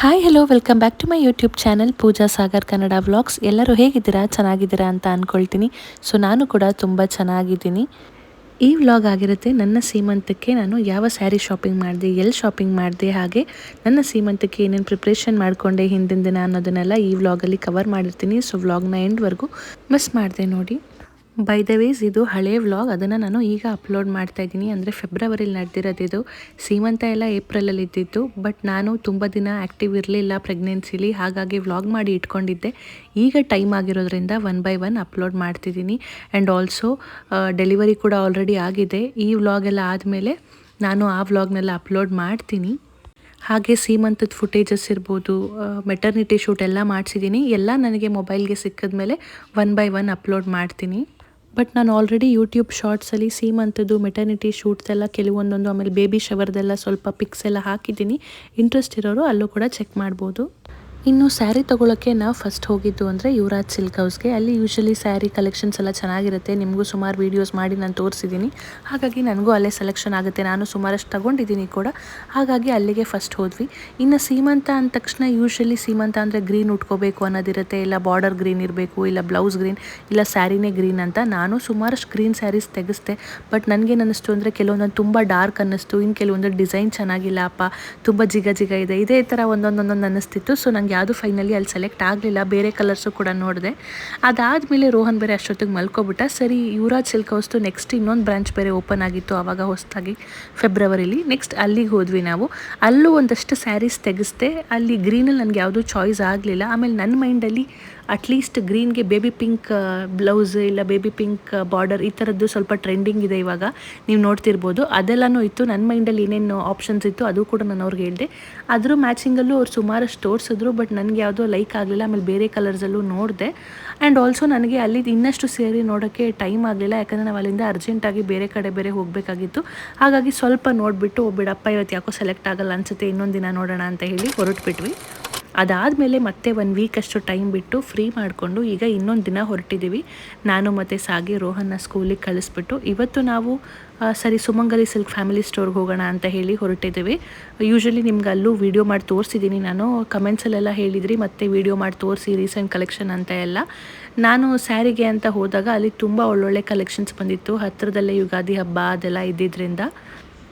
Hi hello welcome back to my YouTube channel Pooja Sagar Kannada vlogs. ಎಲ್ಲರೂ ಹೇಗಿದ್ದೀರಾ? ಚೆನ್ನಾಗಿದ್ದೀರಾ ಅಂತ ಅಂದ್ಕೊಳ್ತೀನಿ. ಸೊ ನಾನು ಕೂಡ ತುಂಬ ಚೆನ್ನಾಗಿದ್ದೀನಿ. ಈ ವ್ಲಾಗ್ ಆಗಿರುತ್ತೆ ನನ್ನ ಸೀಮಂತಕ್ಕೆ ನಾನು ಯಾವ ಸ್ಯಾರಿ ಶಾಪಿಂಗ್ ಮಾಡಿದೆ, ಎಲ್ಲಿ ಶಾಪಿಂಗ್ ಮಾಡಿದೆ, ಹಾಗೆ ನನ್ನ ಸೀಮಂತಕ್ಕೆ ಏನೇನು ಪ್ರಿಪ್ರೇಷನ್ ಮಾಡಿಕೊಂಡೆ ಹಿಂದಿನ ದಿನ ಅನ್ನೋದನ್ನೆಲ್ಲ ಈ ವ್ಲಾಗಲ್ಲಿ ಕವರ್ ಮಾಡಿರ್ತೀನಿ. ಸೊ ವ್ಲಾಗ್ನ ಎಂಡ್ವರೆಗೂ ಮಿಸ್ ಮಾಡಿದೆ ನೋಡಿ. ಬೈ ದ ವೇಸ್ ಇದು ಹಳೆ ವ್ಲಾಗ್, ಅದನ್ನು ನಾನು ಈಗ ಅಪ್ಲೋಡ್ ಮಾಡ್ತಾ ಇದ್ದೀನಿ. ಅಂದರೆ ಫೆಬ್ರವರಿಲಿ ನಡೆದಿರೋದು ಇದು. ಸೀಮಂತ ಎಲ್ಲ ಏಪ್ರಿಲಲ್ಲಿ ಇದ್ದಿತ್ತು, ಬಟ್ ನಾನು ತುಂಬ ದಿನ ಆ್ಯಕ್ಟಿವ್ ಇರಲಿಲ್ಲ ಪ್ರೆಗ್ನೆನ್ಸಿಲಿ, ಹಾಗಾಗಿ ವ್ಲಾಗ್ ಮಾಡಿ ಇಟ್ಕೊಂಡಿದ್ದೆ. ಈಗ ಟೈಮ್ ಆಗಿರೋದ್ರಿಂದ 1 by 1 ಅಪ್ಲೋಡ್ ಮಾಡ್ತಿದ್ದೀನಿ. ಆ್ಯಂಡ್ ಆಲ್ಸೋ ಡೆಲಿವರಿ ಕೂಡ ಆಲ್ರೆಡಿ ಆಗಿದೆ. ಈ ವ್ಲಾಗ್ ಎಲ್ಲ ಆದಮೇಲೆ ನಾನು ಆ ವ್ಲಾಗ್ನೆಲ್ಲ ಅಪ್ಲೋಡ್ ಮಾಡ್ತೀನಿ. ಹಾಗೆ ಸೀಮಂತದ ಫುಟೇಜಸ್ ಇರ್ಬೋದು, ಮೆಟರ್ನಿಟಿ ಶೂಟ್ ಎಲ್ಲ ಮಾಡಿಸಿದ್ದೀನಿ. ಎಲ್ಲ ನನಗೆ ಮೊಬೈಲ್ಗೆ ಸಿಕ್ಕಿದ್ಮೇಲೆ 1 by 1 ಅಪ್ಲೋಡ್ ಮಾಡ್ತೀನಿ. ಬಟ್ ನಾನು ಆಲ್ರೆಡಿ ಯೂಟ್ಯೂಬ್ ಶಾರ್ಟ್ಸಲ್ಲಿ ಸೀಮಂತದ್ದು ಮೆಟರ್ನಿಟಿ ಶೂಟ್ಸ್ ಎಲ್ಲ ಕೆಲವೊಂದೊಂದು, ಆಮೇಲೆ ಬೇಬಿ ಶವರ್ದೆಲ್ಲ ಸ್ವಲ್ಪ ಪಿಕ್ಸ್ ಎಲ್ಲ ಹಾಕಿದ್ದೀನಿ. ಇಂಟ್ರೆಸ್ಟ್ ಇರೋರು ಅಲ್ಲೂ ಕೂಡ ಚೆಕ್ ಮಾಡ್ಬೋದು. ಇನ್ನು ಸ್ಯಾರಿ ತೊಗೊಳಕ್ಕೆ ನಾವು ಫಸ್ಟ್ ಹೋಗಿದ್ದು ಅಂದರೆ ಯುವರಾಜ್ ಸಿಲ್ಕ್ ಹೌಸ್ಗೆ. ಅಲ್ಲಿ ಯೂಶ್ವಲಿ ಸ್ಯಾರಿ ಕಲೆಕ್ಷನ್ಸ್ ಎಲ್ಲ ಚೆನ್ನಾಗಿರುತ್ತೆ. ನಿಮಗೂ ಸುಮಾರು ವೀಡಿಯೋಸ್ ಮಾಡಿ ನಾನು ತೋರಿಸಿದ್ದೀನಿ, ಹಾಗಾಗಿ ನನಗೂ ಅಲ್ಲೇ ಸೆಲೆಕ್ಷನ್ ಆಗುತ್ತೆ. ನಾನು ಸುಮಾರಷ್ಟು ತಗೊಂಡಿದ್ದೀನಿ ಕೂಡ, ಹಾಗಾಗಿ ಅಲ್ಲಿಗೆ ಫಸ್ಟ್ ಹೋದ್ವಿ. ಇನ್ನು ಸೀಮಂತ ಅಂದ ತಕ್ಷಣ ಯೂಶ್ವಲಿ ಸೀಮಂತ ಅಂದರೆ ಗ್ರೀನ್ ಉಟ್ಕೋಬೇಕು ಅನ್ನೋದಿರುತ್ತೆ, ಇಲ್ಲ ಬಾರ್ಡರ್ ಗ್ರೀನ್ ಇರಬೇಕು, ಇಲ್ಲ ಬ್ಲೌಸ್ ಗ್ರೀನ್, ಇಲ್ಲ ಸ್ಯಾರಿನೇ ಗ್ರೀನ್ ಅಂತ. ನಾನು ಸುಮಾರಷ್ಟು ಗ್ರೀನ್ ಸ್ಯಾರೀಸ್ ತೆಗೆಸ್ದೆ, ಬಟ್ ನನಗೇನು ಅನ್ನಿಸ್ತು ಅಂದರೆ ಕೆಲವೊಂದೊಂದು ತುಂಬ ಡಾರ್ಕ್ ಅನ್ನಿಸ್ತು, ಇನ್ನು ಕೆಲವೊಂದು ಡಿಸೈನ್ ಚೆನ್ನಾಗಿಲ್ಲ ಅಪ್ಪ, ತುಂಬ ಜಿಗ ಜಿಗ ಇದೆ, ಇದೇ ಥರ ಒಂದೊಂದು ಅನ್ನಿಸ್ತಿತ್ತು. ಸೊ ನಂಗೆ ಯಾವುದು ಫೈನಲಿ ಅಲ್ಲಿ ಸೆಲೆಕ್ಟ್ ಆಗಲಿಲ್ಲ. ಬೇರೆ ಕಲರ್ಸು ಕೂಡ ನೋಡಿದೆ. ಅದಾದಮೇಲೆ ರೋಹನ್ ಬೇರೆ ಅಷ್ಟೊತ್ತಿಗೆ ಮಲ್ಕೊಬಿಟ್ಟ. ಸರಿ, ಯುವರಾಜ್ ಸಿಲ್ಕ್ ಹೌಸ್ದು ನೆಕ್ಸ್ಟ್ ಇನ್ನೊಂದು ಬ್ರಾಂಚ್ ಬೇರೆ ಓಪನ್ ಆಗಿತ್ತು ಆವಾಗ ಹೊಸದಾಗಿ ಫೆಬ್ರವರಿಲಿ. ನೆಕ್ಸ್ಟ್ ಅಲ್ಲಿಗೆ ಹೋದ್ವಿ ನಾವು. ಅಲ್ಲೂ ಒಂದಷ್ಟು ಸ್ಯಾರೀಸ್ ತೆಗೆಸ್ದೆ. ಅಲ್ಲಿ ಗ್ರೀನಲ್ಲಿ ನನಗೆ ಯಾವುದೂ ಚಾಯ್ಸ್ ಆಗಲಿಲ್ಲ. ಆಮೇಲೆ ನನ್ನ ಮೈಂಡಲ್ಲಿ ಅಟ್ಲೀಸ್ಟ್ ಗ್ರೀನ್ಗೆ ಬೇಬಿ ಪಿಂಕ್ ಬ್ಲೌಸ್, ಇಲ್ಲ ಬೇಬಿ ಪಿಂಕ್ ಬಾರ್ಡರ್, ಈ ಥರದ್ದು ಸ್ವಲ್ಪ ಟ್ರೆಂಡಿಂಗ್ ಇದೆ ಇವಾಗ, ನೀವು ನೋಡ್ತಿರ್ಬೋದು. ಅದೆಲ್ಲನೂ ಇತ್ತು ನನ್ನ ಮೈಂಡಲ್ಲಿ. ಏನೇನು ಆಪ್ಷನ್ಸ್ ಇತ್ತು ಅದು ಕೂಡ ನಾನು ಅವ್ರಿಗೆ ಹೇಳಿದೆ. ಅದ್ರ ಮ್ಯಾಚಿಂಗಲ್ಲೂ ಅವ್ರು ಸುಮಾರಷ್ಟು ತೋರಿಸಿದ್ರು, ಬಟ್ ನನಗೆ ಯಾವುದೋ ಲೈಕ್ ಆಗಲಿಲ್ಲ. ಆಮೇಲೆ ಬೇರೆ ಕಲರ್ಸಲ್ಲೂ ನೋಡಿದೆ. ಆ್ಯಂಡ್ ಆಲ್ಸೋ ನನಗೆ ಅಲ್ಲಿ ಇನ್ನಷ್ಟು ಸೇರಿ ನೋಡೋಕ್ಕೆ ಟೈಮ್ ಆಗಲಿಲ್ಲ, ಯಾಕಂದರೆ ನಾವು ಅಲ್ಲಿಂದ ಅರ್ಜೆಂಟಾಗಿ ಬೇರೆ ಕಡೆ ಬೇರೆ ಹೋಗಬೇಕಾಗಿತ್ತು. ಹಾಗಾಗಿ ಸ್ವಲ್ಪ ನೋಡಿಬಿಟ್ಟು ಬಿಡಪ್ಪ ಇವತ್ತು ಯಾಕೋ ಸೆಲೆಕ್ಟ್ ಆಗಲ್ಲ ಅನಿಸುತ್ತೆ, ಇನ್ನೊಂದು ದಿನ ನೋಡೋಣ ಅಂತ ಹೇಳಿ ಹೊರಟ್ಬಿಟ್ವಿ. ಅದಾದಮೇಲೆ ಮತ್ತೆ 1 ವೀಕ್ ಅಷ್ಟು ಟೈಮ್ ಬಿಟ್ಟು ಫ್ರೀ ಮಾಡಿಕೊಂಡು ಈಗ ಇನ್ನೊಂದು ದಿನ ಹೊರಟಿದ್ದೀವಿ. ನಾನು ಮತ್ತು ಸಾಗಿ ರೋಹನ್ನ ಸ್ಕೂಲಿಗೆ ಕಳಿಸ್ಬಿಟ್ಟು ಇವತ್ತು ನಾವು ಸರಿ ಸುಮಂಗಲಿ ಸಿಲ್ಕ್ ಫ್ಯಾಮಿಲಿ ಸ್ಟೋರ್ಗೆ ಹೋಗೋಣ ಅಂತ ಹೇಳಿ ಹೊರಟಿದ್ದೀವಿ. ಯೂಶ್ವಲಿ ನಿಮ್ಗೆ ಅಲ್ಲೂ ವೀಡಿಯೋ ಮಾಡಿ ತೋರಿಸಿದ್ದೀನಿ ನಾನು, ಕಮೆಂಟ್ಸಲ್ಲೆಲ್ಲ ಹೇಳಿದ್ರಿ ಮತ್ತೆ ವೀಡಿಯೋ ಮಾಡಿ ತೋರಿಸಿ ರೀಸೆಂಟ್ ಕಲೆಕ್ಷನ್ ಅಂತ ಎಲ್ಲ. ನಾನು ಸ್ಯಾರಿಗೆ ಅಂತ ಹೋದಾಗ ಅಲ್ಲಿ ತುಂಬ ಒಳ್ಳೊಳ್ಳೆ ಕಲೆಕ್ಷನ್ಸ್ ಬಂದಿತ್ತು. ಹತ್ತಿರದಲ್ಲೇ ಯುಗಾದಿ ಹಬ್ಬ ಅದೆಲ್ಲ ಇದ್ದಿದ್ದರಿಂದ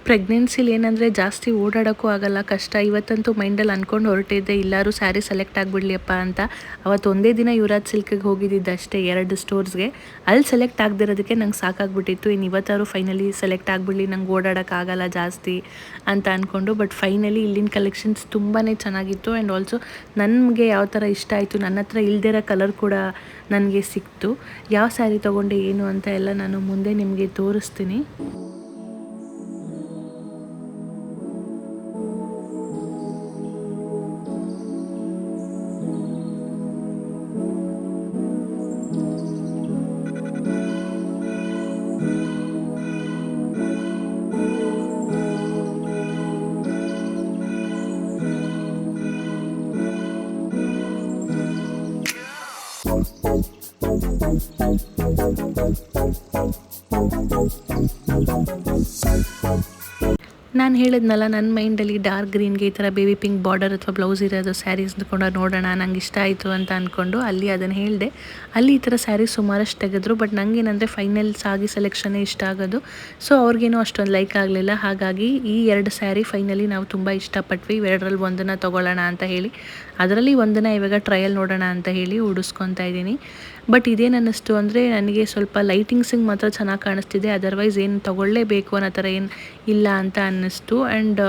ಪ್ರೆಗ್ನೆನ್ಸಿಲಿ ಏನಂದರೆ ಜಾಸ್ತಿ ಓಡಾಡೋಕ್ಕೂ ಆಗಲ್ಲ, ಕಷ್ಟ. ಇವತ್ತಂತೂ ಮೈಂಡಲ್ಲಿ ಅಂದ್ಕೊಂಡು ಹೊರಟಿದ್ದೆ ಎಲ್ಲರೂ ಸ್ಯಾರಿ ಸೆಲೆಕ್ಟ್ ಆಗಿಬಿಡ್ಲಿಯಪ್ಪ ಅಂತ. ಅವತ್ತು ಒಂದೇ ದಿನ ಯುವರಾಜ್ ಸಿಲ್ಕಿಗೆ ಹೋಗಿದ್ದಿದ್ದು ಅಷ್ಟೇ, 2 ಸ್ಟೋರ್ಸ್ಗೆ. ಅಲ್ಲಿ ಸೆಲೆಕ್ಟ್ ಆಗದಿರೋದಕ್ಕೆ ನಂಗೆ ಸಾಕಾಗ್ಬಿಟ್ಟಿತ್ತು. ಇನ್ನು ಇವತ್ತಾರು ಫೈನಲಿ ಸೆಲೆಕ್ಟ್ ಆಗಿಬಿಡಲಿ, ನಂಗೆ ಓಡಾಡೋಕ್ಕಾಗಲ್ಲ ಜಾಸ್ತಿ ಅಂತ ಅಂದ್ಕೊಂಡು. ಬಟ್ ಫೈನಲಿ ಇಲ್ಲಿನ ಕಲೆಕ್ಷನ್ಸ್ ತುಂಬಾ ಚೆನ್ನಾಗಿತ್ತು. ಆ್ಯಂಡ್ ಆಲ್ಸೋ ನನಗೆ ಯಾವ ಥರ ಇಷ್ಟ ಆಯಿತು, ನನ್ನ ಹತ್ರ ಇಲ್ದಿರೋ ಕಲರ್ ಕೂಡ ನನಗೆ ಸಿಕ್ತು. ಯಾವ ಸ್ಯಾರಿ ತೊಗೊಂಡೆ ಏನು ಅಂತ ಎಲ್ಲ ನಾನು ಮುಂದೆ ನಿಮಗೆ ತೋರಿಸ್ತೀನಿ. ನಾನು ಹೇಳಿದ್ನಲ್ಲ, ನನ್ನ ಮೈಂಡಲ್ಲಿ ಡಾರ್ಕ್ ಗ್ರೀನ್ಗೆ ಈ ಥರ ಬೇಬಿ ಪಿಂಕ್ ಬಾರ್ಡರ್ ಅಥವಾ ಬ್ಲೌಸ್ ಇರೋದು ಸ್ಯಾರೀಸ್ ಅಂದ್ಕೊಂಡು ನೋಡೋಣ, ನಂಗೆ ಇಷ್ಟ ಆಯಿತು ಅಂತ ಅಂದ್ಕೊಂಡು ಅಲ್ಲಿ ಅದನ್ನು ಹೇಳಿದೆ. ಅಲ್ಲಿ ಈ ಥರ ಸ್ಯಾರೀಸ್ ಸುಮಾರಷ್ಟು ತೆಗೆದ್ರು, ಬಟ್ ನನಗೇನಂದರೆ ಫೈನಲ್ ಸಾಗಿ ಸೆಲೆಕ್ಷನ್ನೇ ಇಷ್ಟ ಆಗೋದು. ಸೊ ಅವ್ರಿಗೇನೋ ಅಷ್ಟೊಂದು ಲೈಕ್ ಆಗಲಿಲ್ಲ. ಹಾಗಾಗಿ ಈ 2 ಸ್ಯಾರಿ ಫೈನಲಿ ನಾವು ತುಂಬ ಇಷ್ಟಪಟ್ವಿ. ಇವೆರಡರಲ್ಲಿ ಒಂದನ್ನು ತೊಗೊಳ್ಳೋಣ ಅಂತ ಹೇಳಿ, ಅದರಲ್ಲಿ ಒಂದನ್ನು ಇವಾಗ ಟ್ರಯಲ್ ನೋಡೋಣ ಅಂತ ಹೇಳಿ ಉಡಿಸ್ಕೊತಾ ಇದ್ದೀನಿ. ಬಟ್ ಇದೇನು ಅನ್ನಿಸ್ತು ಅಂದರೆ ನನಗೆ ಸ್ವಲ್ಪ ಲೈಟಿಂಗ್ಸಿಗೆ ಮಾತ್ರ ಚೆನ್ನಾಗಿ ಕಾಣಿಸ್ತಿದೆ, ಅದರ್ವೈಸ್ ಏನು ತೊಗೊಳ್ಳೇಬೇಕು ಅನ್ನೋ ಥರ ಏನು ಇಲ್ಲ ಅಂತ ಅನ್ನಿಸ್ತು. ಆ್ಯಂಡ್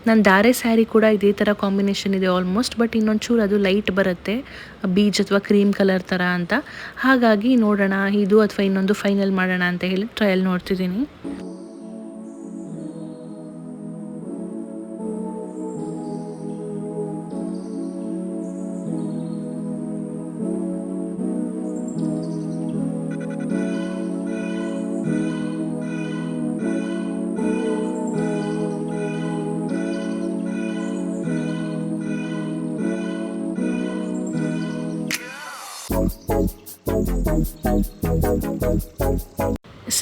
ನನ್ನ ಧಾರೆ ಸ್ಯಾರಿ ಕೂಡ ಇದೇ ಥರ ಕಾಂಬಿನೇಷನ್ ಇದೆ ಆಲ್ಮೋಸ್ಟ್, ಬಟ್ ಇನ್ನೊಂಚೂರು ಅದು ಲೈಟ್ ಬರುತ್ತೆ, ಬೀಚ್ ಅಥವಾ ಕ್ರೀಮ್ ಕಲರ್ ಥರ ಅಂತ. ಹಾಗಾಗಿ ನೋಡೋಣ ಇದು ಅಥವಾ ಇನ್ನೊಂದು ಫೈನಲ್ ಮಾಡೋಣ ಅಂತ ಹೇಳಿ ಟ್ರಯಲ್ ನೋಡ್ತಿದ್ದೀನಿ.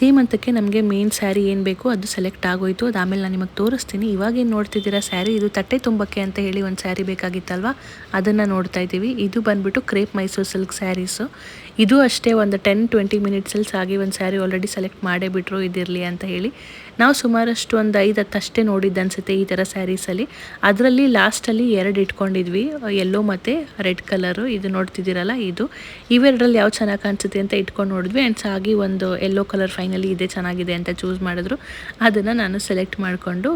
ಸೀಮಂತಕ್ಕೆ ನಮಗೆ ಮೇನ್ ಸ್ಯಾರಿ ಏನು ಬೇಕು ಅದು ಸೆಲೆಕ್ಟ್ ಆಗೋಯಿತು. ಅದು ಆಮೇಲೆ ನಾನು ನಿಮಗೆ ತೋರಿಸ್ತೀನಿ. ಇವಾಗೇನು ನೋಡ್ತಿದ್ದೀರಾ ಸ್ಯಾರಿ, ಇದು ತಟ್ಟೆ ತುಂಬಕ್ಕೆ ಅಂತ ಹೇಳಿ ಒಂದು ಸ್ಯಾರಿ ಬೇಕಾಗಿತ್ತಲ್ವ, ಅದನ್ನು ನೋಡ್ತಾ ಇದ್ದೀವಿ. ಇದು ಬಂದುಬಿಟ್ಟು ಕ್ರೇಪ್ ಮೈಸೂರು ಸಿಲ್ಕ್ ಸ್ಯಾರೀಸು. ಇದು ಅಷ್ಟೇ ಒಂದು 10-20 ಮಿನಿಟ್ಸಲ್ಲಿ ಆಗಿ ಒಂದು ಸ್ಯಾರಿ ಆಲ್ರೆಡಿ ಸೆಲೆಕ್ಟ್ ಮಾಡೇ ಬಿಟ್ಟರು ಇದಿರಲಿ ಅಂತ ಹೇಳಿ. ನಾವು ಸುಮಾರಷ್ಟು ಒಂದು 5-10 ಅಷ್ಟೇ ನೋಡಿದ್ದು ಅನಿಸುತ್ತೆ ಈ ಥರ ಸ್ಯಾರೀಸಲ್ಲಿ. ಅದರಲ್ಲಿ ಲಾಸ್ಟಲ್ಲಿ 2 ಇಟ್ಕೊಂಡಿದ್ವಿ, ಯೆಲ್ಲೋ ಮತ್ತು ರೆಡ್ ಕಲರು. ಇದು ನೋಡ್ತಿದ್ದೀರಲ್ಲ, ಇದು ಇವೆರಡರಲ್ಲಿ ಯಾವ ಚೆನ್ನಾಗಿ ಕಾಣಿಸುತ್ತೆ ಅಂತ ಇಟ್ಕೊಂಡು ನೋಡಿದ್ವಿ. ಆ್ಯಂಡ್ ಆಗಿ ಒಂದು ಯೆಲ್ಲೋ ಕಲರ್ ಫೈನಲಿ ಇದೇ ಚೆನ್ನಾಗಿದೆ ಅಂತ ಚೂಸ್ ಮಾಡಿದ್ರು. ಅದನ್ನು ನಾನು ಸೆಲೆಕ್ಟ್ ಮಾಡಿಕೊಂಡು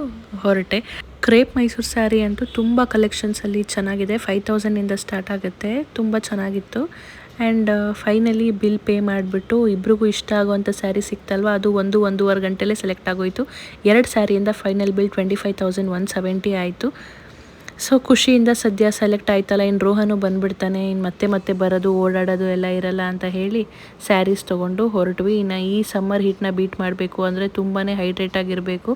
ಹೊರಟೆ. ಕ್ರೇಪ್ ಮೈಸೂರು ಸ್ಯಾರಿ ಅಂತೂ ತುಂಬ ಕಲೆಕ್ಷನ್ಸಲ್ಲಿ ಚೆನ್ನಾಗಿದೆ. 5000ಇಂದ ಸ್ಟಾರ್ಟ್ ಆಗುತ್ತೆ, ತುಂಬ ಚೆನ್ನಾಗಿತ್ತು. ಆ್ಯಂಡ್ ಫೈನಲಿ ಬಿಲ್ ಪೇ ಮಾಡಿಬಿಟ್ಟು ಇಬ್ರಿಗೂ ಇಷ್ಟ ಆಗುವಂಥ ಸ್ಯಾರಿ ಸಿಕ್ತಲ್ವ, ಅದು 1-1.5 ಗಂಟೆಲೇ ಸೆಲೆಕ್ಟ್ ಆಗೋಯಿತು. 2 ಸ್ಯಾರಿಯಿಂದ ಫೈನಲ್ ಬಿಲ್ 25,170 ಆಯಿತು. ಸೊ ಖುಷಿಯಿಂದ ಸದ್ಯ ಸೆಲೆಕ್ಟ್ ಆಯ್ತಲ್ಲ, ಇನ್ನು ರೋಹನು ಬಂದುಬಿಡ್ತಾನೆ, ಇನ್ನು ಮತ್ತೆ ಬರೋದು ಓಡಾಡೋದು ಎಲ್ಲ ಇರಲ್ಲ ಅಂತ ಹೇಳಿ ಸ್ಯಾರೀಸ್ ತೊಗೊಂಡು ಹೊರಟ್ವಿ. ಇನ್ನು ಈ ಸಮ್ಮರ್ ಹೀಟ್ನ ಬೀಟ್ ಮಾಡಬೇಕು ಅಂದರೆ ತುಂಬಾ ಹೈಡ್ರೇಟ್ ಆಗಿರಬೇಕು.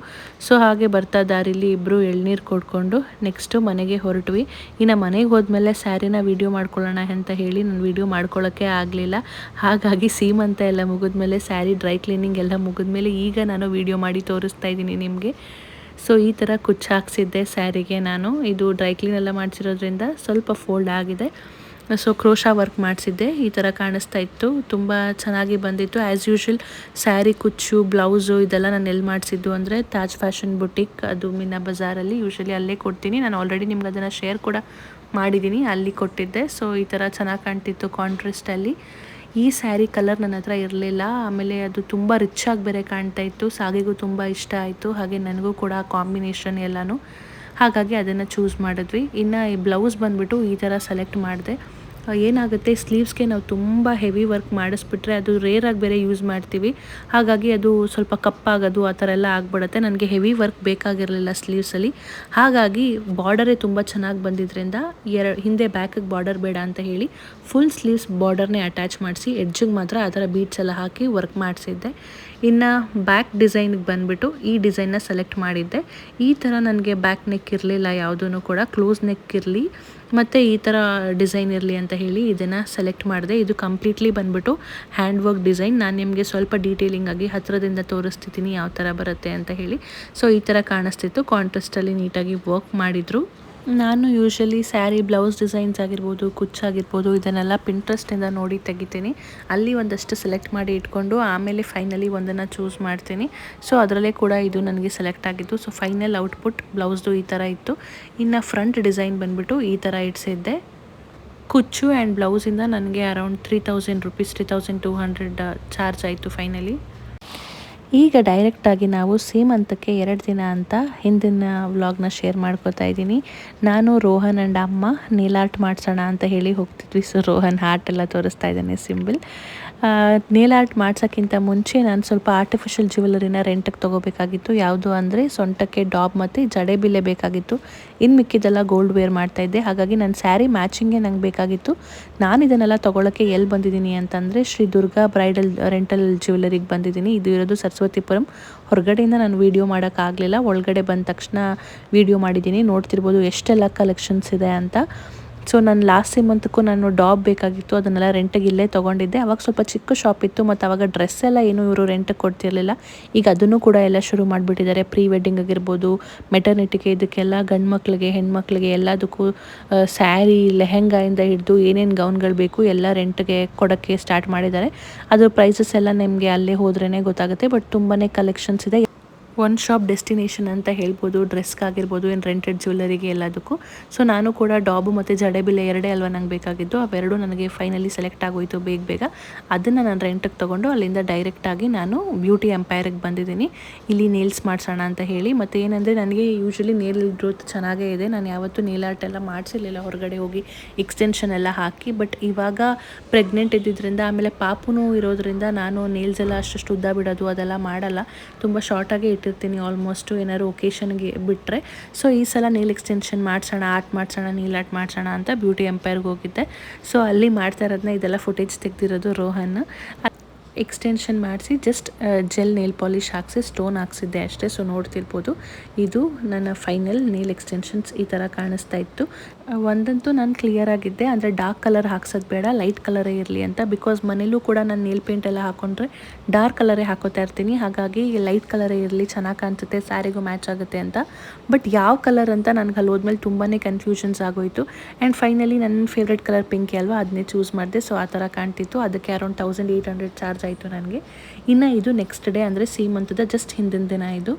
ಸೊ ಹಾಗೆ ಬರ್ತಾ ದಾರಿಲಿ ಇಬ್ಬರು ಎಳ್ನೀರು ಕೊಡ್ಕೊಂಡು ನೆಕ್ಸ್ಟು ಮನೆಗೆ ಹೊರಟ್ವಿ. ಇನ್ನು ಮನೆಗೆ ಹೋದ್ಮೇಲೆ ಸ್ಯಾರಿನ ವೀಡಿಯೋ ಮಾಡ್ಕೊಳ್ಳೋಣ ಅಂತ ಹೇಳಿ ನಾನು ವೀಡಿಯೋ ಮಾಡ್ಕೊಳ್ಳೋಕ್ಕೆ ಆಗಲಿಲ್ಲ. ಹಾಗಾಗಿ ಸೀಮಂತ ಎಲ್ಲ ಮುಗಿದ್ಮೇಲೆ ಸ್ಯಾರಿ ಡ್ರೈ ಕ್ಲೀನಿಂಗ್ ಎಲ್ಲ ಮುಗಿದ್ಮೇಲೆ ಈಗ ನಾನು ವೀಡಿಯೋ ಮಾಡಿ ತೋರಿಸ್ತಾ ಇದ್ದೀನಿ ನಿಮಗೆ. ಸೊ ಈ ಥರ ಕುಚ್ಚು ಹಾಕ್ಸಿದ್ದೆ ಸ್ಯಾರಿಗೆ ನಾನು. ಇದು ಡ್ರೈ ಕ್ಲೀನ್ ಎಲ್ಲ ಮಾಡಿಸಿರೋದ್ರಿಂದ ಸ್ವಲ್ಪ ಫೋಲ್ಡ್ ಆಗಿದೆ. ಸೊ ಕ್ರೋಶಾ ವರ್ಕ್ ಮಾಡಿಸಿದ್ದೆ, ಈ ಥರ ಕಾಣಿಸ್ತಾ ಇತ್ತು. ತುಂಬ ಚೆನ್ನಾಗಿ ಬಂದಿತ್ತು. ಆ್ಯಸ್ ಯೂಶ್ವಲ್ ಸ್ಯಾರಿ ಕುಚ್ಚು ಬ್ಲೌಸು ಇದೆಲ್ಲ ನಾನು ಎಲ್ಲಿ ಮಾಡಿಸಿದ್ದು ಅಂದರೆ ತಾಜ್ ಫ್ಯಾಷನ್ ಬುಟಿಕ್, ಅದು ಮೀನಾ ಬಜಾರಲ್ಲಿ. ಯೂಶ್ವಲಿ ಅಲ್ಲೇ ಕೊಡ್ತೀನಿ. ನಾನು ಆಲ್ರೆಡಿ ನಿಮ್ಗೆ ಅದನ್ನು ಶೇರ್ ಕೂಡ ಮಾಡಿದ್ದೀನಿ, ಅಲ್ಲಿ ಕೊಟ್ಟಿದ್ದೆ. ಸೊ ಈ ಥರ ಚೆನ್ನಾಗಿ ಕಾಣ್ತಿತ್ತು ಕಾಂಟ್ರಾಸ್ಟಲ್ಲಿ. ಈ ಸ್ಯಾರಿ ಕಲರ್ ನನ್ನ ಹತ್ರ ಇರಲಿಲ್ಲ. ಆಮೇಲೆ ಅದು ತುಂಬ ರಿಚ್ ಆಗಿ ಬೇರೆ ಕಾಣ್ತಾ ಇತ್ತು. ಸಾಗಿಗೂ ತುಂಬ ಇಷ್ಟ ಆಯಿತು, ಹಾಗೆ ನನಗೂ ಕೂಡ ಕಾಂಬಿನೇಷನ್ ಎಲ್ಲನೂ. ಹಾಗಾಗಿ ಅದನ್ನು ಚೂಸ್ ಮಾಡಿದ್ವಿ. ಇನ್ನು ಈ ಬ್ಲೌಸ್ ಬಂದುಬಿಟ್ಟು ಈ ಥರ ಸೆಲೆಕ್ಟ್ ಮಾಡಿದೆ. ಏನಾಗುತ್ತೆ, ಸ್ಲೀವ್ಸ್ಗೆ ನಾವು ತುಂಬ ಹೆವಿ ವರ್ಕ್ ಮಾಡಿಸ್ಬಿಟ್ರೆ ಅದು ರೇರಾಗಿ ಬೇರೆ ಯೂಸ್ ಮಾಡ್ತೀವಿ. ಹಾಗಾಗಿ ಅದು ಸ್ವಲ್ಪ ಕಪ್ಪಾಗೋದು ಆ ಥರ ಎಲ್ಲ ಆಗಿಬಿಡುತ್ತೆ. ನನಗೆ ಹೆವಿ ವರ್ಕ್ ಬೇಕಾಗಿರಲಿಲ್ಲ ಸ್ಲೀವ್ಸಲ್ಲಿ. ಹಾಗಾಗಿ ಬಾರ್ಡರೇ ತುಂಬ ಚೆನ್ನಾಗಿ ಬಂದಿದ್ದರಿಂದ ಹಿಂದೆ ಬ್ಯಾಕಿಗೆ ಬಾರ್ಡರ್ ಬೇಡ ಅಂತ ಹೇಳಿ ಫುಲ್ ಸ್ಲೀವ್ಸ್ ಬಾರ್ಡರ್ನೇ ಅಟ್ಯಾಚ್ ಮಾಡಿಸಿ ಎಡ್ಜಿಗೆ ಮಾತ್ರ ಆ ಥರ ಬೀಡ್ಸ್ ಎಲ್ಲ ಹಾಕಿ ವರ್ಕ್ ಮಾಡಿಸಿದ್ದೆ. ಇನ್ನು ಬ್ಯಾಕ್ ಡಿಸೈನ್ಗೆ ಬಂದುಬಿಟ್ಟು ಈ ಡಿಸೈನ್ನ ಸೆಲೆಕ್ಟ್ ಮಾಡಿದ್ದೆ. ಈ ಥರ ನನಗೆ ಬ್ಯಾಕ್ ನೆಕ್ ಇರಲಿಲ್ಲ, ಯಾವುದೂ ಕೂಡ ಕ್ಲೋಸ್ ನೆಕ್ ಇರಲಿ ಮತ್ತು ಈ ಥರ ಡಿಸೈನ್ ಇರಲಿ ಅಂತ ಹೇಳಿ ಇದನ್ನು ಸೆಲೆಕ್ಟ್ ಮಾಡಿದೆ. ಇದು ಕಂಪ್ಲೀಟ್ಲಿ ಬಂದುಬಿಟ್ಟು ಹ್ಯಾಂಡ್ ವರ್ಕ್ ಡಿಸೈನ್. ನಾನು ನಿಮಗೆ ಸ್ವಲ್ಪ ಡೀಟೇಲಿಂಗ್ ಆಗಿ ಹತ್ತಿರದಿಂದ ತೋರಿಸ್ತಿದ್ದೀನಿ ಯಾವ ಥರ ಬರುತ್ತೆ ಅಂತ ಹೇಳಿ. ಸೊ ಈ ಥರ ಕಾಣಿಸ್ತಿತ್ತು. ಕಾಂಟ್ರಾಸ್ಟಲ್ಲಿ ನೀಟಾಗಿ ವರ್ಕ್ ಮಾಡಿದರು. ನಾನು ಯೂಶ್ವಲಿ ಸ್ಯಾರಿ ಬ್ಲೌಸ್ ಡಿಸೈನ್ಸ್ ಆಗಿರ್ಬೋದು, ಕುಚ್ಚಾಗಿರ್ಬೋದು, ಇದನ್ನೆಲ್ಲ ಪಿಂಟ್ರೆಸ್ಟಿಂದ ನೋಡಿ ತೆಗಿತೀನಿ. ಅಲ್ಲಿ ಒಂದಷ್ಟು ಸೆಲೆಕ್ಟ್ ಮಾಡಿ ಇಟ್ಕೊಂಡು ಆಮೇಲೆ ಫೈನಲಿ ಒಂದನ್ನು ಚೂಸ್ ಮಾಡ್ತೀನಿ. ಸೊ ಅದರಲ್ಲೇ ಕೂಡ ಇದು ನನಗೆ ಸೆಲೆಕ್ಟ್ ಆಗಿತ್ತು. ಸೊ ಫೈನಲ್ ಔಟ್ಪುಟ್ ಬ್ಲೌಸ್ದು ಈ ಥರ ಇತ್ತು. ಇನ್ನು ಫ್ರಂಟ್ ಡಿಸೈನ್ ಬಂದುಬಿಟ್ಟು ಈ ಥರ ಇಡ್ಸಿದ್ದೆ. ಕುಚ್ಚು ಆ್ಯಂಡ್ ಬ್ಲೌಸಿಂದ ನನಗೆ ಅರೌಂಡ್ 3000 ರುಪೀಸ್, 3200 ಚಾರ್ಜ್ ಆಯಿತು ಫೈನಲಿ. ಈಗ ಡೈರೆಕ್ಟಾಗಿ ನಾವು ಸೀಮಂತಕ್ಕೆ 2 ದಿನ ಅಂತ ಹಿಂದಿನ ವ್ಲಾಗ್ನ ಶೇರ್ ಮಾಡ್ಕೋತಾ ಇದ್ದೀನಿ. ನಾನು, ರೋಹನ್ ಆ್ಯಂಡ್ ಅಮ್ಮ ನೇಲ್ ಆರ್ಟ್ ಮಾಡಿಸೋಣ ಅಂತ ಹೇಳಿ ಹೋಗ್ತಿದ್ವಿ. ಸೊ ರೋಹನ್ ಹಾರ್ಟ್ ಎಲ್ಲ ತೋರಿಸ್ತಾ ಇದ್ದಾನೆ ಸಿಂಬಲ್. ನೇಲ್ ಆರ್ಟ್ ಮಾಡ್ಸೋಕ್ಕಿಂತ ಮುಂಚೆ ನಾನು ಸ್ವಲ್ಪ ಆರ್ಟಿಫಿಷಿಯಲ್ ಜ್ಯುವೆಲರಿನ ರೆಂಟಿಗೆ ತೊಗೋಬೇಕಾಗಿತ್ತು. ಯಾವುದು ಅಂದರೆ ಸೊಂಟಕ್ಕೆ ಡಾಬ್ ಮತ್ತು ಜಡೆಬಿಲ್ಲೆ ಬೇಕಾಗಿತ್ತು. ಇನ್ನು ಮಿಕ್ಕಿದೆಲ್ಲ ಗೋಲ್ಡ್ ವೇರ್ ಮಾಡ್ತಾಯಿದ್ದೆ. ಹಾಗಾಗಿ ನನ್ನ ಸ್ಯಾರಿ ಮ್ಯಾಚಿಂಗೇ ನಂಗೆ ಬೇಕಾಗಿತ್ತು. ನಾನು ಇದನ್ನೆಲ್ಲ ತೊಗೊಳಕ್ಕೆ ಎಲ್ಲಿ ಬಂದಿದ್ದೀನಿ ಅಂತಂದರೆ ಶ್ರೀ ದುರ್ಗಾ ಬ್ರೈಡಲ್ ರೆಂಟಲ್ ಜ್ಯುವೆಲರಿಗೆ ಬಂದಿದ್ದೀನಿ. ಇದು ಇರೋದು ಸರಸ್ವತಿಪುರಂ. ಹೊರಗಡೆಯಿಂದ ನಾನು ವೀಡಿಯೋ ಮಾಡೋಕ್ಕಾಗಲಿಲ್ಲ, ಒಳಗಡೆ ಬಂದ ತಕ್ಷಣ ವೀಡಿಯೋ ಮಾಡಿದ್ದೀನಿ. ನೋಡ್ತಿರ್ಬೋದು ಎಷ್ಟೆಲ್ಲ ಕಲೆಕ್ಷನ್ಸ್ ಇದೆ ಅಂತ. ಸೊ ನಾನು ಲಾಸ್ಟ್ ಮಂತಕ್ಕೂ ನಾನು ಡಾಬ್ ಬೇಕಾಗಿತ್ತು, ಅದನ್ನೆಲ್ಲ ರೆಂಟಿಗೆ ಇಲ್ಲೇ ತೊಗೊಂಡಿದ್ದೆ. ಅವಾಗ ಸ್ವಲ್ಪ ಚಿಕ್ಕ ಶಾಪ್ ಇತ್ತು ಮತ್ತು ಅವಾಗ ಡ್ರೆಸ್ ಎಲ್ಲ ಏನು ಇವರು ರೆಂಟಿಗೆ ಕೊಡ್ತಿರಲಿಲ್ಲ. ಈಗ ಅದನ್ನು ಕೂಡ ಎಲ್ಲ ಶುರು ಮಾಡಿಬಿಟ್ಟಿದ್ದಾರೆ. ಪ್ರೀ ವೆಡ್ಡಿಂಗ್ ಆಗಿರ್ಬೋದು, ಮೆಟರ್ನಿಟಿಗೆ, ಇದಕ್ಕೆಲ್ಲ ಗಂಡು ಮಕ್ಕಳಿಗೆ ಹೆಣ್ಮಕ್ಳಿಗೆ ಎಲ್ಲದಕ್ಕೂ ಸ್ಯಾರಿ ಲೆಹೆಂಗಾಯಿಂದ ಹಿಡಿದು ಏನೇನು ಗೌನ್ಗಳು ಬೇಕು ಎಲ್ಲ ರೆಂಟ್ಗೆ ಕೊಡೋಕ್ಕೆ ಸ್ಟಾರ್ಟ್ ಮಾಡಿದ್ದಾರೆ. ಅದ್ರ ಪ್ರೈಸಸ್ ಎಲ್ಲ ನಿಮಗೆ ಅಲ್ಲೇ ಹೋದ್ರೇ ಗೊತ್ತಾಗುತ್ತೆ. ಬಟ್ ತುಂಬಾ ಕಲೆಕ್ಷನ್ಸ್ ಇದೆ. ಒನ್ ಶಾಪ್ ಡೆಸ್ಟಿನೇಷನ್ ಅಂತ ಹೇಳ್ಬೋದು, ಡ್ರೆಸ್ಗಾಗಿರ್ಬೋದು, ಏನು ರೆಂಟೆಡ್ ಜ್ಯುವೆಲರಿಗೆ ಎಲ್ಲದಕ್ಕೂ. ಸೊ ನಾನು ಕೂಡ ಡಾಬು ಮತ್ತು ಜಡೆಬಿಲ್ಲೆ 2 ಅಲ್ವಾ ನಂಗೆ ಬೇಕಾಗಿದ್ದು. ಅವೆರಡು ನನಗೆ ಫೈನಲಿ ಸೆಲೆಕ್ಟ್ ಆಗೋಯಿತು ಬೇಗ. ಅದನ್ನು ನಾನು ರೆಂಟಿಗೆ ತೊಗೊಂಡು ಅಲ್ಲಿಂದ ಡೈರೆಕ್ಟಾಗಿ ನಾನು ಬ್ಯೂಟಿ ಎಂಪೈರಿಗೆ ಬಂದಿದ್ದೀನಿ. ಇಲ್ಲಿ ನೇಲ್ಸ್ ಮಾಡಿಸೋಣ ಅಂತ ಹೇಳಿ. ಮತ್ತು ಏನಂದರೆ ನನಗೆ ಯೂಶ್ವಲಿ ನೇಲ್ ಗ್ರೋತ್ ಚೆನ್ನಾಗೇ ಇದೆ. ನಾನು ಯಾವತ್ತೂ ನೇಲ್ ಆರ್ಟ್ ಎಲ್ಲ ಮಾಡಿಸಿರಲಿಲ್ಲ ಹೊರಗಡೆ ಹೋಗಿ ಎಕ್ಸ್ಟೆನ್ಷನ್ ಎಲ್ಲ ಹಾಕಿ. ಬಟ್ ಇವಾಗ ಪ್ರೆಗ್ನೆಂಟ್ ಇದ್ದಿದ್ದರಿಂದ, ಆಮೇಲೆ ಪಾಪುನೂ ಇರೋದ್ರಿಂದ ನಾನು ನೇಲ್ಸ್ ಎಲ್ಲ ಅಷ್ಟು ಉದ್ದ ಬಿಡೋದು ಅದೆಲ್ಲ ಮಾಡಲ್ಲ. ತುಂಬ ಶಾರ್ಟಾಗಿ ಇಟ್ಟಿರ್ತೀನಿ ಆಲ್ಮೋಸ್ಟು, ಏನಾದ್ರು ಒಕೇಶನ್ಗೆ ಬಿಟ್ಟರೆ. ಸೊ ಈ ಸಲ ನೇಲ್ ಎಕ್ಸ್ಟೆನ್ಷನ್ ಮಾಡಿಸೋಣ, ಆರ್ಟ್ ಮಾಡಿಸೋಣ, ನೇಲ್ ಆರ್ಟ್ ಮಾಡಿಸೋಣ ಅಂತ ಬ್ಯೂಟಿ ಎಂಪೈರ್ಗೆ ಹೋಗಿದ್ದೆ. ಸೊ ಅಲ್ಲಿ ಮಾಡ್ತಾ ಇರೋದನ್ನ ಇದೆಲ್ಲ ಫುಟೇಜ್ ತೆಗೆದಿರೋದು ರೋಹನ್. ಎಕ್ಸ್ಟೆನ್ಷನ್ ಮಾಡಿಸಿ ಜಸ್ಟ್ ಜೆಲ್ ನೇಲ್ ಪಾಲಿಷ್ ಹಾಕಿಸಿ ಸ್ಟೋನ್ ಹಾಕ್ಸಿದ್ದೆ ಅಷ್ಟೇ. ಸೊ ನೋಡ್ತಿರ್ಬೋದು ಇದು ನನ್ನ ಫೈನಲ್ ನೇಲ್ ಎಕ್ಸ್ಟೆನ್ಷನ್ಸ್ ಈ ಥರ ಕಾಣಿಸ್ತಾ ಇತ್ತು. ಒಂದಂತೂ ನಾನು ಕ್ಲಿಯರ್ ಆಗಿದ್ದೆ, ಅಂದರೆ ಡಾರ್ಕ್ ಕಲರ್ ಹಾಕ್ಸೋದು ಬೇಡ, ಲೈಟ್ ಕಲರೇ ಇರಲಿ ಅಂತ. ಬಿಕಾಸ್ ಮನೇಲೂ ಕೂಡ ನಾನು ನೇಲ್ ಪೇಂಟ್ ಎಲ್ಲ ಹಾಕೊಂಡ್ರೆ ಡಾರ್ಕ್ ಕಲರೇ ಹಾಕೋತಾ ಇರ್ತೀನಿ, ಹಾಗಾಗಿ ಲೈಟ್ ಕಲರೇ ಇರಲಿ, ಚೆನ್ನಾಗಿ ಕಾಣಿಸುತ್ತೆ, ಸ್ಯಾರಿಗೂ ಮ್ಯಾಚ್ ಆಗುತ್ತೆ ಅಂತ. ಬಟ್ ಯಾವ ಕಲರ್ ಅಂತ ನನಗೆ ಅಲ್ಲಿ ಹೋದ್ಮೇಲೆ ತುಂಬಾ ಕನ್ಫ್ಯೂಷನ್ಸ್ ಆಗೋಯಿತು. ಆ್ಯಂಡ್ ಫೈನಲಿ ನನ್ನ ಫೇವ್ರೆಟ್ ಕಲರ್ ಪಿಂಕಿ ಅಲ್ವಾ, ಅದನ್ನೇ ಚೂಸ್ ಮಾಡಿದೆ. ಸೊ ಆ ಥರ ಕಾಣ್ತಿತ್ತು. ಅದಕ್ಕೆ ಅರೌಂಡ್ 1800 ಚಾರ್ಜ್ ಆಯಿತು ನನಗೆ. ಇನ್ನು ಇದು ನೆಕ್ಸ್ಟ್ ಡೇ ಅಂದರೆ ಸೀಮಂತದ ಜಸ್ಟ್ ಹಿಂದಿನ ದಿನ ಇದು.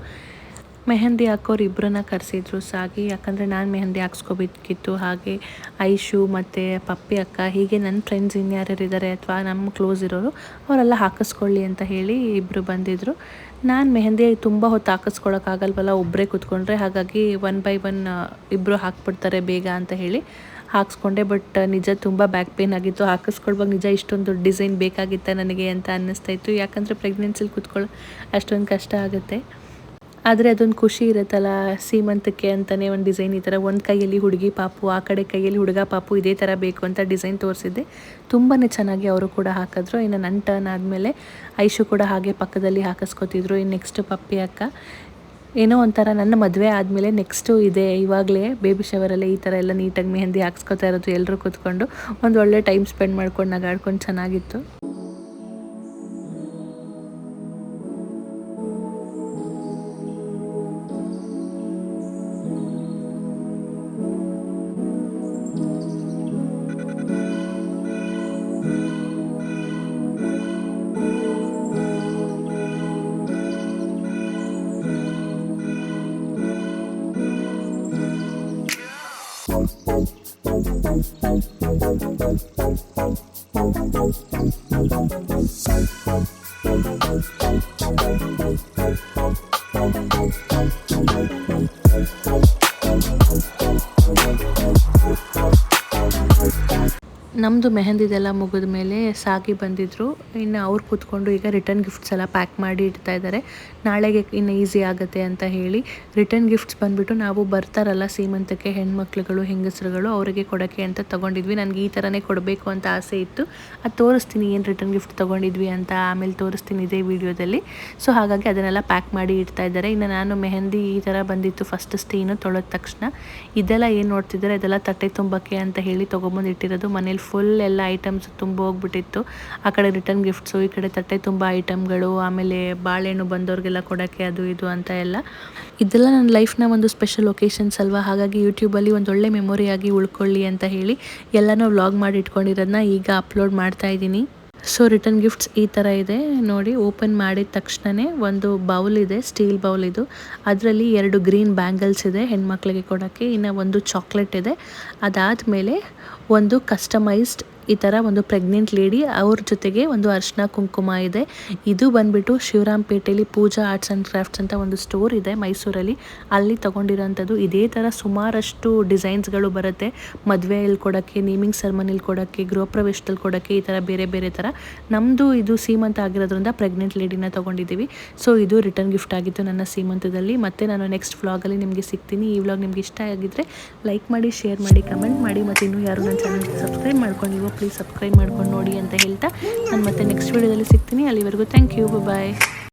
ಮೆಹಂದಿ ಹಾಕೋರು ಇಬ್ಬರನ್ನ ಕರೆಸಿದ್ರು ಸಾಗಿ, ಯಾಕಂದರೆ ನಾನು ಮೆಹಂದಿ ಹಾಕ್ಸ್ಕೋಬೇಕಿತ್ತು. ಹಾಗೆ ಐಶು ಮತ್ತು ಪಪ್ಪಿ ಅಕ್ಕ, ಹೀಗೆ ನನ್ನ ಫ್ರೆಂಡ್ಸ್ ಇನ್ಯಾರ್ಯಾರು ಇದ್ದಾರೆ ಅಥವಾ ನಮ್ಮ ಕ್ಲೋಸ್ ಇರೋರು ಅವರೆಲ್ಲ ಹಾಕಿಸ್ಕೊಳ್ಳಿ ಅಂತ ಹೇಳಿ ಇಬ್ಬರು ಬಂದಿದ್ದರು. ನಾನು ಮೆಹಂದಿ ತುಂಬ ಹೊತ್ತು ಹಾಕಿಸ್ಕೊಳಕ್ಕಾಗಲ್ವಲ್ಲ ಒಬ್ಬರೇ ಕೂತ್ಕೊಂಡ್ರೆ, ಹಾಗಾಗಿ 1 by 1 ಇಬ್ಬರು ಹಾಕ್ಬಿಡ್ತಾರೆ ಬೇಗ ಅಂತ ಹೇಳಿ ಹಾಕ್ಸ್ಕೊಂಡೆ. ಬಟ್ ನಿಜ ತುಂಬ ಬ್ಯಾಕ್ ಪೇನ್ ಆಗಿತ್ತು. ಹಾಕಿಸ್ಕೊಳ್ವಾಗ ನಿಜ ಇಷ್ಟೊಂದು ಡಿಸೈನ್ ಬೇಕಾಗಿತ್ತ ನನಗೆ ಅಂತ ಅನ್ನಿಸ್ತಾ ಇತ್ತು. ಯಾಕಂದರೆ ಪ್ರೆಗ್ನೆನ್ಸಿಲಿ ಕೂತ್ಕೊಳ್ಳೋ ಅಷ್ಟೊಂದು ಕಷ್ಟ ಆಗುತ್ತೆ. ಆದರೆ ಅದೊಂದು ಖುಷಿ ಇರುತ್ತಲ್ಲ, ಸೀಮಂತಕ್ಕೆ ಅಂತಲೇ ಒಂದು ಡಿಸೈನ್ ಈ ಥರ ಒಂದು ಕೈಯಲ್ಲಿ ಹುಡುಗಿ ಪಾಪು, ಆ ಕಡೆ ಕೈಯಲ್ಲಿ ಹುಡುಗ ಪಾಪು ಇದೇ ಥರ ಬೇಕು ಅಂತ ಡಿಸೈನ್ ತೋರಿಸಿದ್ದೆ. ತುಂಬಾ ಚೆನ್ನಾಗಿ ಅವರು ಕೂಡ ಹಾಕಿದ್ರು. ಇನ್ನು ನನ್ನ ಟರ್ನ್ ಆದಮೇಲೆ ಐಶು ಕೂಡ ಹಾಗೆ ಪಕ್ಕದಲ್ಲಿ ಹಾಕಿಸ್ಕೊತಿದ್ರು. ಇನ್ನು ನೆಕ್ಸ್ಟ್ ಪಪ್ಪಿ ಅಕ್ಕ ಏನೋ ಒಂಥರ ನನ್ನ ಮದುವೆ ಆದಮೇಲೆ ನೆಕ್ಸ್ಟು ಇದೆ, ಇವಾಗಲೇ ಬೇಬಿ ಶವರಲ್ಲೇ ಈ ಥರ ಎಲ್ಲ ನೀಟಾಗಿ ಮೆಹಂದಿ ಹಾಕ್ಸ್ಕೊತಾ ಇರೋದು, ಎಲ್ಲರೂ ಕೂತ್ಕೊಂಡು ಒಂದು ಒಳ್ಳೆ ಟೈಮ್ ಸ್ಪೆಂಡ್ ಮಾಡ್ಕೊಂಡು ನಗಾಡ್ಕೊಂಡು ಚೆನ್ನಾಗಿತ್ತು. ನಮ್ಮದು ಮೆಹಂದಿದೆಲ್ಲ ಮುಗಿದ ಮೇಲೆ ಸಾಗಿ ಬಂದಿದ್ದರು. ಇನ್ನು ಅವ್ರು ಕೂತ್ಕೊಂಡು ಈಗ ರಿಟರ್ನ್ ಗಿಫ್ಟ್ಸ್ ಎಲ್ಲ ಪ್ಯಾಕ್ ಮಾಡಿ ಇಡ್ತಾ ಇದ್ದಾರೆ. ನಾಳೆಗೆ ಇನ್ನು ಈಸಿ ಆಗುತ್ತೆ ಅಂತ ಹೇಳಿ ರಿಟರ್ನ್ ಗಿಫ್ಟ್ಸ್ ಬಂದುಬಿಟ್ಟು ನಾವು ಬರ್ತಾರಲ್ಲ ಸೀಮಂತಕ್ಕೆ ಹೆಣ್ಮಕ್ಳುಗಳು ಹೆಂಗಸರುಗಳು ಅವರಿಗೆ ಕೊಡೋಕ್ಕೆ ಅಂತ ತೊಗೊಂಡಿದ್ವಿ. ನನಗೆ ಈ ಥರನೇ ಕೊಡಬೇಕು ಅಂತ ಆಸೆ ಇತ್ತು. ಅದು ತೋರಿಸ್ತೀನಿ ಏನು ರಿಟರ್ನ್ ಗಿಫ್ಟ್ ತೊಗೊಂಡಿದ್ವಿ ಅಂತ, ಆಮೇಲೆ ತೋರಿಸ್ತೀನಿ ಇದೇ ವಿಡಿಯೋದಲ್ಲಿ. ಸೊ ಹಾಗಾಗಿ ಅದನ್ನೆಲ್ಲ ಪ್ಯಾಕ್ ಮಾಡಿ ಇಡ್ತಾ ಇದ್ದಾರೆ. ಇನ್ನು ನಾನು ಮೆಹಂದಿ ಈ ಥರ ಬಂದಿತ್ತು ಫಸ್ಟ್ ಸ್ಟೀನು ತೊಳೆದ ತಕ್ಷಣ. ಇದೆಲ್ಲ ಏನು ನೋಡ್ತಿದ್ದಾರೆ ಇದೆಲ್ಲ ತಟ್ಟೆ ತುಂಬಕ್ಕೆ ಅಂತ ಹೇಳಿ ತೊಗೊಂಬಂದು ಇಟ್ಟಿರೋದು. ಮನೇಲಿ ಫುಲ್ ಎಲ್ಲ ಐಟಮ್ಸ್ ತುಂಬ ಹೋಗ್ಬಿಟ್ಟಿತ್ತು. ಆ ಕಡೆ ರಿಟರ್ನ್ ಗಿಫ್ಟ್ಸು, ಈ ಕಡೆ ತಟ್ಟೆ ತುಂಬ ಐಟಮ್ಗಳು, ಆಮೇಲೆ ಬಾಳೆಹಣ್ಣು ಬಂದವ್ರಿಗೆಲ್ಲ ಕೊಡೋಕ್ಕೆ ಅದು ಇದು ಅಂತ ಎಲ್ಲ. ಇದೆಲ್ಲ ನನ್ನ ಲೈಫ್ನ ಒಂದು ಸ್ಪೆಷಲ್ ಒಕೇಶನ್ಸ್ ಅಲ್ವಾ, ಹಾಗಾಗಿ ಯೂಟ್ಯೂಬಲ್ಲಿ ಒಂದು ಒಳ್ಳೆ ಮೆಮೊರಿಯಾಗಿ ಉಳ್ಕೊಳ್ಳಿ ಅಂತ ಹೇಳಿ ಎಲ್ಲನೂ ವ್ಲಾಗ್ ಮಾಡಿ ಇಟ್ಕೊಂಡಿರೋದನ್ನ ಈಗ ಅಪ್ಲೋಡ್ ಮಾಡ್ತಾ ಇದ್ದೀನಿ. ಸೊ ರಿಟರ್ನ್ ಗಿಫ್ಟ್ಸ್ ಈ ಥರ ಇದೆ ನೋಡಿ. ಓಪನ್ ಮಾಡಿದ ತಕ್ಷಣವೇ ಒಂದು ಬೌಲ್ ಇದೆ, ಸ್ಟೀಲ್ ಬೌಲ್ ಇದು. ಅದರಲ್ಲಿ 2 ಗ್ರೀನ್ ಬ್ಯಾಂಗಲ್ಸ್ ಇದೆ ಹೆಣ್ಮಕ್ಳಿಗೆ ಕೊಡೋಕ್ಕೆ. ಇನ್ನು ಒಂದು ಚಾಕ್ಲೇಟ್ ಇದೆ. ಅದಾದಮೇಲೆ ಒಂದು ಕಸ್ಟಮೈಸ್ಡ್ ಈ ಥರ ಒಂದು ಪ್ರೆಗ್ನೆಂಟ್ ಲೇಡಿ, ಅವ್ರ ಜೊತೆಗೆ ಒಂದು ಅರಿಶಿನ ಕುಂಕುಮ ಇದೆ. ಇದು ಬಂದುಬಿಟ್ಟು ಶಿವರಾಂಪೇಟೆಯಲ್ಲಿ ಪೂಜಾ ಆರ್ಟ್ಸ್ ಆ್ಯಂಡ್ ಕ್ರಾಫ್ಟ್ಸ್ ಅಂತ ಒಂದು ಸ್ಟೋರ್ ಇದೆ ಮೈಸೂರಲ್ಲಿ, ಅಲ್ಲಿ ತೊಗೊಂಡಿರೋಂಥದ್ದು. ಇದೇ ಥರ ಸುಮಾರಷ್ಟು ಡಿಸೈನ್ಸ್ಗಳು ಬರುತ್ತೆ. ಮದುವೆಯಲ್ಲಿ ಕೊಡೋಕ್ಕೆ, ನೇಮಿಂಗ್ ಸೆರೆಮನಿಲಿ ಕೊಡೋಕ್ಕೆ, ಗೃಹ ಪ್ರವೇಶದಲ್ಲಿ ಕೊಡೋಕ್ಕೆ, ಈ ಥರ ಬೇರೆ ಬೇರೆ ಥರ. ನಮ್ಮದು ಇದು ಸೀಮಂತ ಆಗಿರೋದ್ರಿಂದ ಪ್ರೆಗ್ನೆಂಟ್ ಲೇಡಿನ ತೊಗೊಂಡಿದ್ದೀವಿ. ಸೊ ಇದು ರಿಟರ್ನ್ ಗಿಫ್ಟ್ ಆಗಿತ್ತು ನನ್ನ ಸೀಮಂತದಲ್ಲಿ. ಮತ್ತು ನಾನು ನೆಕ್ಸ್ಟ್ ವ್ಲಾಗಲ್ಲಿ ನಿಮಗೆ ಸಿಗ್ತೀನಿ. ಈ ವ್ಲಾಗ್ ನಿಮಗೆ ಇಷ್ಟ ಆಗಿದ್ದರೆ ಲೈಕ್ ಮಾಡಿ, ಶೇರ್ ಮಾಡಿ, ಕಮೆಂಟ್ ಮಾಡಿ. ಮತ್ತು ಇನ್ನೂ ಯಾರು ನನ್ನ ಚಾನಲ್ಗೆ ಸಬ್ಸ್ಕ್ರೈಬ್ ಮಾಡ್ಕೊಂಡಿವೋ ಪ್ಲೀಸ್ ಸಬ್ಸ್ಕ್ರೈಬ್ ಮಾಡ್ಕೊಂಡು ನೋಡಿ ಅಂತ ಹೇಳ್ತಾ ನಾನು ಮತ್ತೆ ನೆಕ್ಸ್ಟ್ ವಿಡಿಯೋದಲ್ಲಿ ಸಿಗ್ತೀನಿ. ಅಲ್ಲಿವರೆಗೂ ಥ್ಯಾಂಕ್ ಯು, ಬಾಯ್.